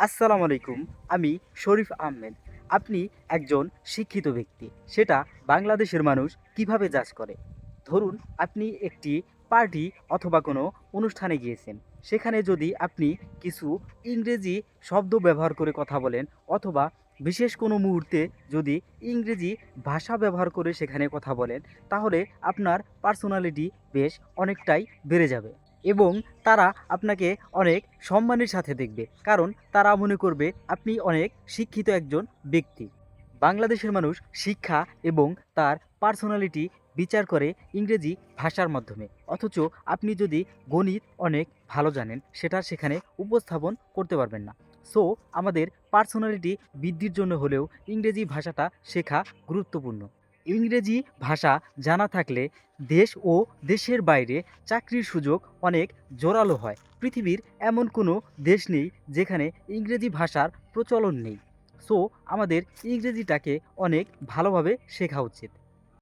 আসসালামু আলাইকুম। আমি শরীফ আহমেদ। আপনি একজন শিক্ষিত ব্যক্তি। সেটা বাংলাদেশের মানুষ কিভাবে জাজ করে? ধরুন আপনি একটি পার্টি অথবা কোনো অনুষ্ঠানে গিয়েছেন। সেখানে যদি আপনি কিছু ইংরেজি শব্দ ব্যবহার করে কথা বলেন অথবা বিশেষ কোনো মুহূর্তে যদি ইংরেজি ভাষা ব্যবহার করে সেখানে কথা বলেন, তাহলে আপনার পার্সোনালিটি বেশ অনেকটাই বেড়ে যাবে এবং তারা আপনাকে অনেক সম্মানের সাথে দেখবে, কারণ তারা মনে করবে আপনি অনেক শিক্ষিত একজন ব্যক্তি। বাংলাদেশের মানুষ শিক্ষা এবং তার পার্সোনালিটি বিচার করে ইংরেজি ভাষার মাধ্যমে, অথচ আপনি যদি গণিত অনেক ভালো জানেন সেটা সেখানে উপস্থাপন করতে পারবেন না। সো আমাদের পার্সোনালিটি বৃদ্ধির জন্য হলেও ইংরেজি ভাষাটা শেখা গুরুত্বপূর্ণ। ইংরেজি ভাষা জানা থাকলে দেশ ও দেশের বাইরে চাকরির সুযোগ অনেক জোরালো হয়। পৃথিবীর এমন কোনো দেশ নেই যেখানে ইংরেজি ভাষার প্রচলন নেই। সো আমাদের ইংরেজিটাকে অনেক ভালোভাবে শেখা উচিত।